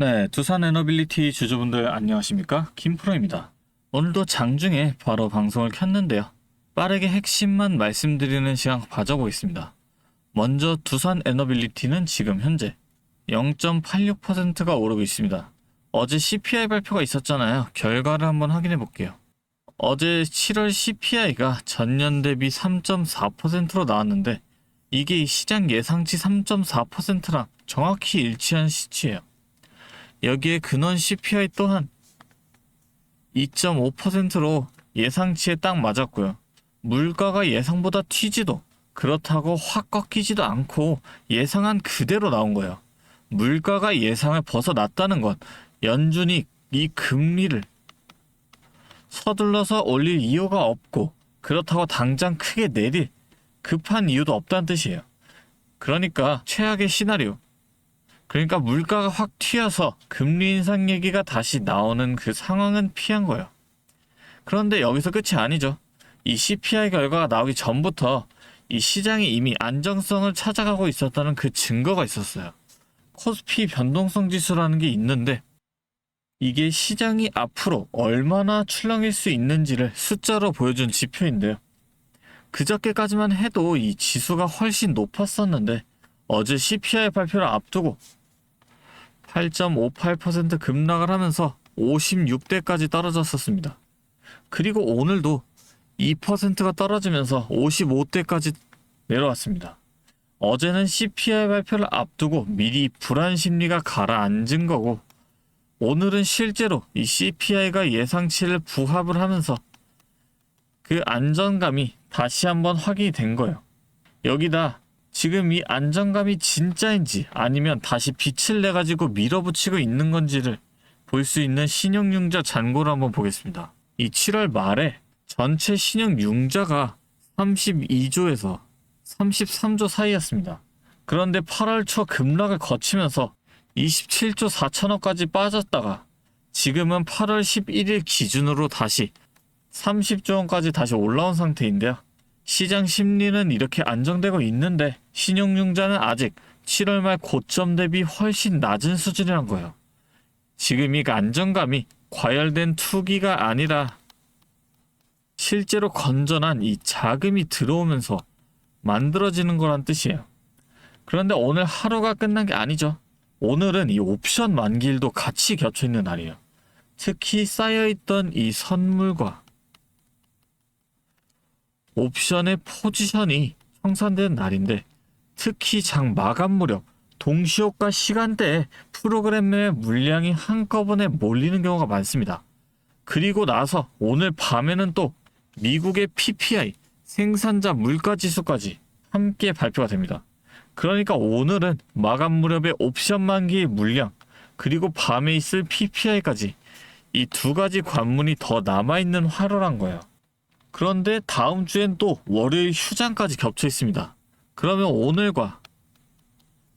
네, 두산 에너빌리티 주주분들 안녕하십니까? 김프로입니다. 오늘도 장중에 바로 방송을 켰는데요. 빠르게 핵심만 말씀드리는 시간 가져보겠습니다. 먼저 두산 에너빌리티는 지금 현재 0.86%가 오르고 있습니다. 어제 CPI 발표가 있었잖아요. 결과를 한번 확인해 볼게요. 어제 7월 CPI가 전년 대비 3.4%로 나왔는데 이게 시장 예상치 3.4%랑 정확히 일치한 수치예요. 여기에 근원 CPI 또한 2.5%로 예상치에 딱 맞았고요. 물가가 예상보다 튀지도 그렇다고 확 꺾이지도 않고 예상한 그대로 나온 거예요. 물가가 예상을 벗어났다는 건 연준이 이 금리를 서둘러서 올릴 이유가 없고 그렇다고 당장 크게 내릴 급한 이유도 없다는 뜻이에요. 그러니까 최악의 시나리오, 그러니까 물가가 확 튀어서 금리 인상 얘기가 다시 나오는 그 상황은 피한 거예요. 그런데 여기서 끝이 아니죠. 이 CPI 결과가 나오기 전부터 이 시장이 이미 안정성을 찾아가고 있었다는 그 증거가 있었어요. 코스피 변동성 지수라는 게 있는데 이게 시장이 앞으로 얼마나 출렁일 수 있는지를 숫자로 보여준 지표인데요. 그저께까지만 해도 이 지수가 훨씬 높았었는데 어제 CPI 발표를 앞두고 8.58% 급락을 하면서 56대까지 떨어졌었습니다. 그리고 오늘도 2%가 떨어지면서 55대까지 내려왔습니다. 어제는 CPI 발표를 앞두고 미리 불안 심리가 가라앉은 거고 오늘은 실제로 이 CPI가 예상치를 부합을 하면서 그 안정감이 다시 한번 확인이 된 거예요. 여기다 지금 이 안정감이 진짜인지 아니면 다시 빛을 내가지고 밀어붙이고 있는 건지를 볼 수 있는 신용융자 잔고를 한번 보겠습니다. 이 7월 말에 전체 신용융자가 32조에서 33조 사이였습니다. 그런데 8월 초 급락을 거치면서 27조 4천억까지 빠졌다가 지금은 8월 11일 기준으로 다시 30조 원까지 다시 올라온 상태인데요. 시장 심리는 이렇게 안정되고 있는데 신용융자는 아직 7월 말 고점 대비 훨씬 낮은 수준이란 거예요. 지금 이 안정감이 과열된 투기가 아니라 실제로 건전한 이 자금이 들어오면서 만들어지는 거란 뜻이에요. 그런데 오늘 하루가 끝난 게 아니죠. 오늘은 이 옵션 만기일도 같이 겹쳐있는 날이에요. 특히 쌓여있던 이 선물과 옵션의 포지션이 청산된 날인데 특히 장 마감 무렵 동시효과 시간대에 프로그램 내 물량이 한꺼번에 몰리는 경우가 많습니다. 그리고 나서 오늘 밤에는 또 미국의 PPI 생산자 물가지수까지 함께 발표가 됩니다. 그러니까 오늘은 마감 무렵의 옵션 만기의 물량 그리고 밤에 있을 PPI까지 이 두 가지 관문이 더 남아있는 하루란 거예요. 그런데 다음 주엔 또 월요일 휴장까지 겹쳐 있습니다. 그러면 오늘과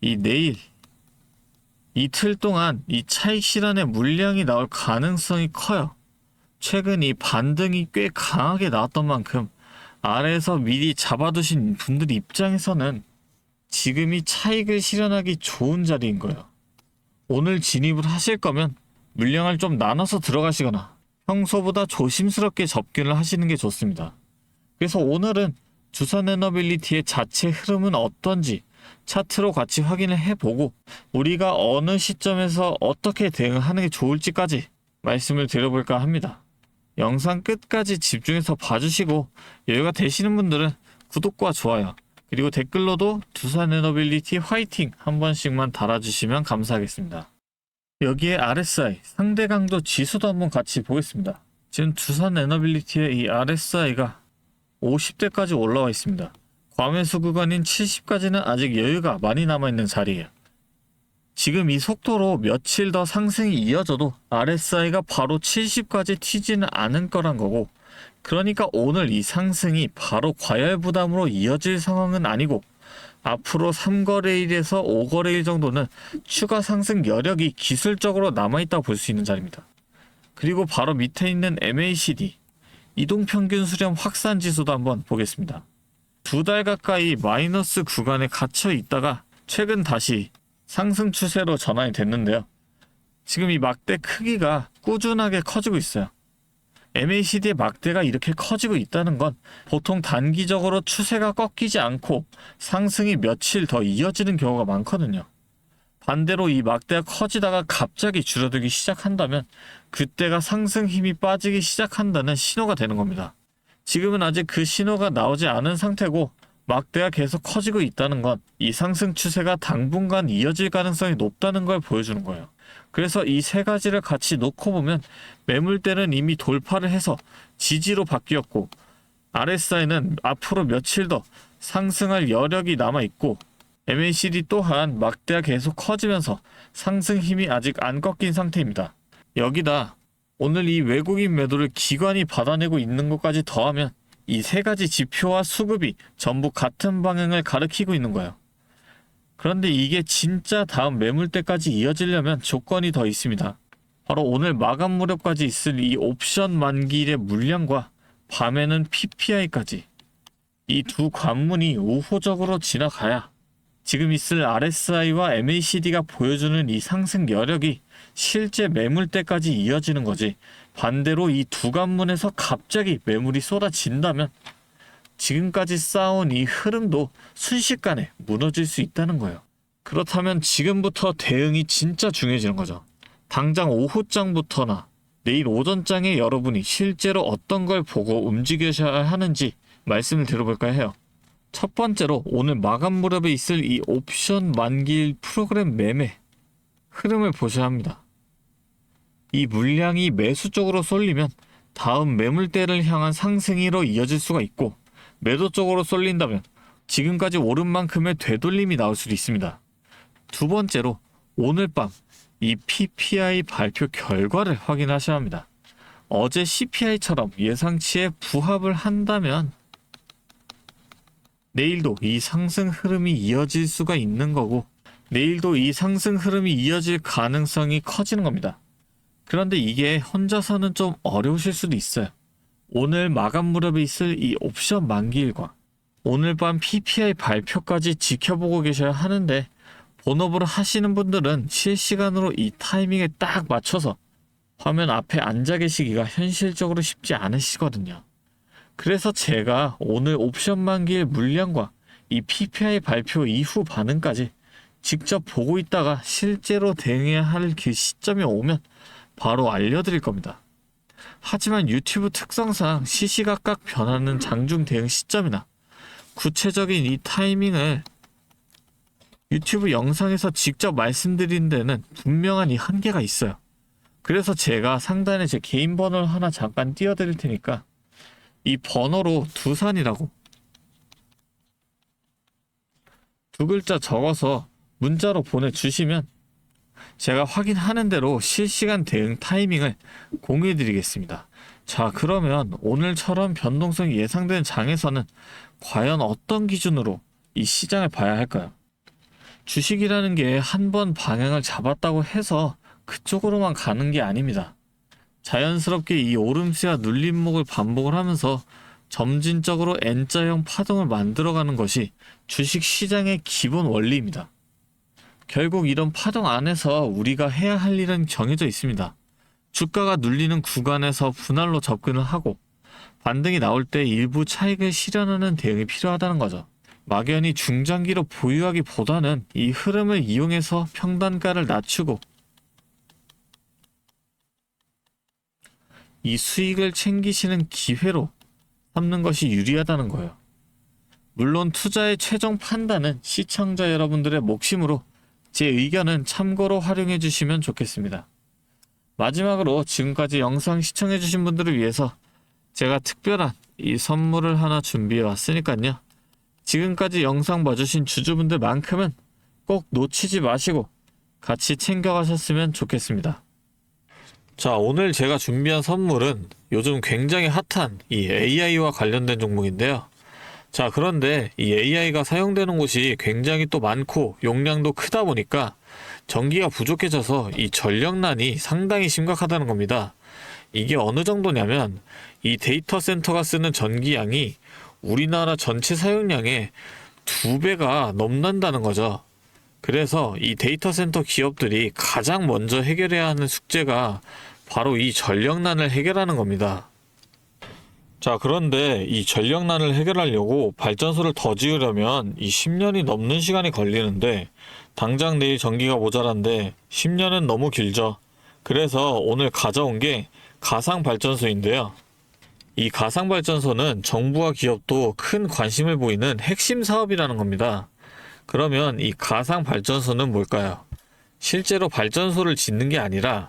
이 내일 이틀 동안 이 차익 실현의 물량이 나올 가능성이 커요. 최근 이 반등이 꽤 강하게 나왔던 만큼 아래에서 미리 잡아두신 분들 입장에서는 지금이 차익을 실현하기 좋은 자리인 거예요. 오늘 진입을 하실 거면 물량을 좀 나눠서 들어가시거나 평소보다 조심스럽게 접근을 하시는 게 좋습니다. 그래서 오늘은 두산 에너빌리티의 자체 흐름은 어떤지 차트로 같이 확인을 해보고 우리가 어느 시점에서 어떻게 대응하는 게 좋을지까지 말씀을 드려볼까 합니다. 영상 끝까지 집중해서 봐주시고 여유가 되시는 분들은 구독과 좋아요 그리고 댓글로도 두산 에너빌리티 화이팅 한 번씩만 달아주시면 감사하겠습니다. 여기에 RSI 상대 강도 지수도 한번 같이 보겠습니다. 지금 두산 에너빌리티의 이 RSI가 50대까지 올라와 있습니다. 과매수 구간인 70까지는 아직 여유가 많이 남아있는 자리예요. 지금 이 속도로 며칠 더 상승이 이어져도 RSI가 바로 70까지 튀지는 않을 거란 거고 그러니까 오늘 이 상승이 바로 과열 부담으로 이어질 상황은 아니고 앞으로 3거래일에서 5거래일 정도는 추가 상승 여력이 기술적으로 남아있다고 볼 수 있는 자리입니다. 그리고 바로 밑에 있는 MACD 이동평균 수렴 확산 지수도 한번 보겠습니다. 2달 가까이 마이너스 구간에 갇혀 있다가 최근 다시 상승 추세로 전환이 됐는데요. 지금 이 막대 크기가 꾸준하게 커지고 있어요. MACD의 막대가 이렇게 커지고 있다는 건 보통 단기적으로 추세가 꺾이지 않고 상승이 며칠 더 이어지는 경우가 많거든요. 반대로 이 막대가 커지다가 갑자기 줄어들기 시작한다면 그때가 상승 힘이 빠지기 시작한다는 신호가 되는 겁니다. 지금은 아직 그 신호가 나오지 않은 상태고 막대가 계속 커지고 있다는 건 이 상승 추세가 당분간 이어질 가능성이 높다는 걸 보여주는 거예요. 그래서 이 세 가지를 같이 놓고 보면 매물대는 이미 돌파를 해서 지지로 바뀌었고 RSI는 앞으로 며칠 더 상승할 여력이 남아있고 MACD 또한 막대가 계속 커지면서 상승 힘이 아직 안 꺾인 상태입니다. 여기다 오늘 이 외국인 매도를 기관이 받아내고 있는 것까지 더하면 이 세 가지 지표와 수급이 전부 같은 방향을 가리키고 있는 거예요. 그런데 이게 진짜 다음 매물대까지 이어지려면 조건이 더 있습니다. 바로 오늘 마감 무렵까지 있을 이 옵션 만기일의 물량과 밤에는 PPI까지 이 두 관문이 우호적으로 지나가야 지금 있을 RSI와 MACD가 보여주는 이 상승 여력이 실제 매물대까지 이어지는 거지, 반대로 이 두 관문에서 갑자기 매물이 쏟아진다면 지금까지 쌓아온 이 흐름도 순식간에 무너질 수 있다는 거예요. 그렇다면 지금부터 대응이 진짜 중요해지는 거죠. 당장 오후장부터나 내일 오전장에 여러분이 실제로 어떤 걸 보고 움직여야 하는지 말씀을 드려볼까 해요. 첫 번째로 오늘 마감 무렵에 있을 이 옵션 만기일 프로그램 매매 흐름을 보셔야 합니다. 이 물량이 매수 쪽으로 쏠리면 다음 매물대를 향한 상승으로 이어질 수가 있고, 매도 쪽으로 쏠린다면 지금까지 오른 만큼의 되돌림이 나올 수도 있습니다. 두 번째로 오늘 밤 이 PPI 발표 결과를 확인하셔야 합니다. 어제 CPI처럼 예상치에 부합을 한다면 내일도 이 상승 흐름이 이어질 수가 있는 거고, 내일도 이 상승 흐름이 이어질 가능성이 커지는 겁니다. 그런데 이게 혼자서는 좀 어려우실 수도 있어요. 오늘 마감 무렵에 있을 이 옵션 만기일과 오늘 밤 PPI 발표까지 지켜보고 계셔야 하는데, 본업을 하시는 분들은 실시간으로 이 타이밍에 딱 맞춰서 화면 앞에 앉아 계시기가 현실적으로 쉽지 않으시거든요. 그래서 제가 오늘 옵션 만기일 물량과 이 PPI 발표 이후 반응까지 직접 보고 있다가 실제로 대응해야 할 그 시점이 오면 바로 알려드릴 겁니다. 하지만 유튜브 특성상 시시각각 변하는 장중 대응 시점이나 구체적인 이 타이밍을 유튜브 영상에서 직접 말씀드리는 데는 분명한 이 한계가 있어요. 그래서 제가 상단에 제 개인 번호를 하나 잠깐 띄워드릴 테니까 이 번호로 두산이라고 두 글자 적어서 문자로 보내주시면 제가 확인하는 대로 실시간 대응 타이밍을 공유해드리겠습니다. 자, 그러면 오늘처럼 변동성이 예상되는 장에서는 과연 어떤 기준으로 이 시장을 봐야 할까요? 주식이라는 게 한 번 방향을 잡았다고 해서 그쪽으로만 가는 게 아닙니다. 자연스럽게 이 오름세와 눌림목을 반복을 하면서 점진적으로 N자형 파동을 만들어가는 것이 주식 시장의 기본 원리입니다. 결국 이런 파동 안에서 우리가 해야 할 일은 정해져 있습니다. 주가가 눌리는 구간에서 분할로 접근을 하고 반등이 나올 때 일부 차익을 실현하는 대응이 필요하다는 거죠. 막연히 중장기로 보유하기보다는 이 흐름을 이용해서 평단가를 낮추고 이 수익을 챙기시는 기회로 삼는 것이 유리하다는 거예요. 물론 투자의 최종 판단은 시청자 여러분들의 몫이므로 제 의견은 참고로 활용해 주시면 좋겠습니다. 마지막으로 지금까지 영상 시청해 주신 분들을 위해서 제가 특별한 이 선물을 하나 준비해 왔으니까요. 지금까지 영상 봐주신 주주분들만큼은 꼭 놓치지 마시고 같이 챙겨가셨으면 좋겠습니다. 자, 오늘 제가 준비한 선물은 요즘 굉장히 핫한 이 AI와 관련된 종목인데요. 자, 그런데 이 AI가 사용되는 곳이 굉장히 또 많고 용량도 크다 보니까 전기가 부족해져서 이 전력난이 상당히 심각하다는 겁니다. 이게 어느 정도냐면 이 데이터 센터가 쓰는 전기량이 우리나라 전체 사용량의 2배가 넘는다는 거죠. 그래서 이 데이터 센터 기업들이 가장 먼저 해결해야 하는 숙제가 바로 이 전력난을 해결하는 겁니다. 자, 그런데 이 전력난을 해결하려고 발전소를 더 지으려면 이 10년이 넘는 시간이 걸리는데 당장 내일 전기가 모자란데 10년은 너무 길죠. 그래서 오늘 가져온 게 가상발전소인데요. 이 가상발전소는 정부와 기업도 큰 관심을 보이는 핵심 사업이라는 겁니다. 그러면 이 가상발전소는 뭘까요? 실제로 발전소를 짓는 게 아니라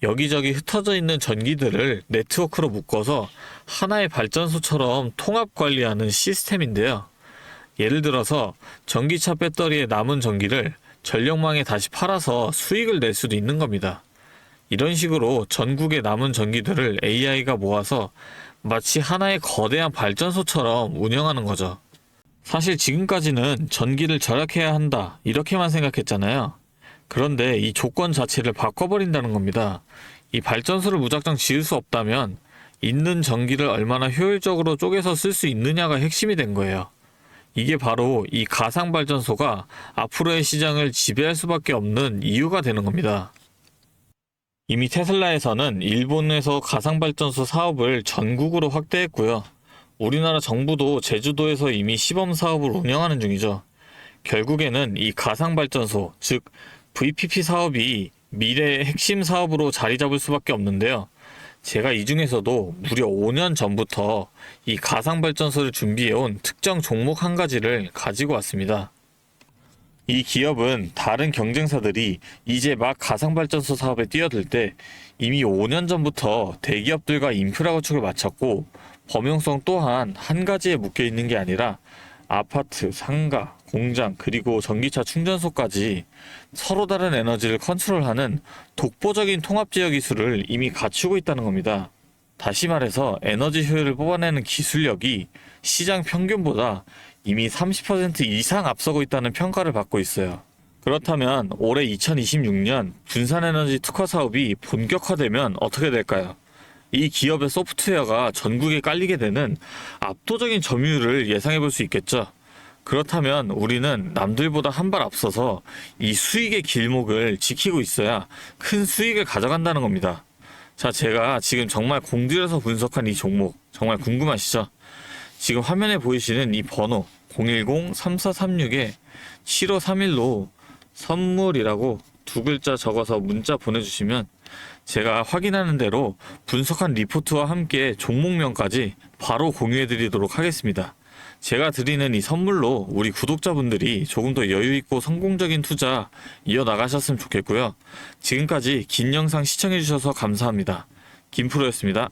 여기저기 흩어져 있는 전기들을 네트워크로 묶어서 하나의 발전소처럼 통합 관리하는 시스템인데요. 예를 들어서 전기차 배터리에 남은 전기를 전력망에 다시 팔아서 수익을 낼 수도 있는 겁니다. 이런 식으로 전국의 남은 전기들을 AI가 모아서 마치 하나의 거대한 발전소처럼 운영하는 거죠. 사실 지금까지는 전기를 절약해야 한다, 이렇게만 생각했잖아요. 그런데 이 조건 자체를 바꿔버린다는 겁니다. 이 발전소를 무작정 지을 수 없다면 있는 전기를 얼마나 효율적으로 쪼개서 쓸 수 있느냐가 핵심이 된 거예요. 이게 바로 이 가상발전소가 앞으로의 시장을 지배할 수밖에 없는 이유가 되는 겁니다. 이미 테슬라에서는 일본에서 가상발전소 사업을 전국으로 확대했고요. 우리나라 정부도 제주도에서 이미 시범 사업을 운영하는 중이죠. 결국에는 이 가상발전소, 즉 VPP 사업이 미래의 핵심 사업으로 자리 잡을 수밖에 없는데요. 제가 이 중에서도 무려 5년 전부터 이 가상발전소를 준비해온 특정 종목 한 가지를 가지고 왔습니다. 이 기업은 다른 경쟁사들이 이제 막 가상발전소 사업에 뛰어들 때 이미 5년 전부터 대기업들과 인프라 구축을 마쳤고, 범용성 또한 한 가지에 묶여 있는 게 아니라 아파트, 상가, 공장, 그리고 전기차 충전소까지 서로 다른 에너지를 컨트롤하는 독보적인 통합제어 기술을 이미 갖추고 있다는 겁니다. 다시 말해서 에너지 효율을 뽑아내는 기술력이 시장 평균보다 이미 30% 이상 앞서고 있다는 평가를 받고 있어요. 그렇다면 올해 2026년 분산에너지 특화 사업이 본격화되면 어떻게 될까요? 이 기업의 소프트웨어가 전국에 깔리게 되는 압도적인 점유율을 예상해 볼 수 있겠죠. 그렇다면 우리는 남들보다 한 발 앞서서 이 수익의 길목을 지키고 있어야 큰 수익을 가져간다는 겁니다. 자, 제가 지금 정말 공들여서 분석한 이 종목 정말 궁금하시죠? 지금 화면에 보이시는 이 번호 010-3436-7531로 선물이라고 두 글자 적어서 문자 보내주시면 제가 확인하는 대로 분석한 리포트와 함께 종목명까지 바로 공유해 드리도록 하겠습니다. 제가 드리는 이 선물로 우리 구독자분들이 조금 더 여유있고 성공적인 투자 이어나가셨으면 좋겠고요. 지금까지 긴 영상 시청해 주셔서 감사합니다. 김프로였습니다.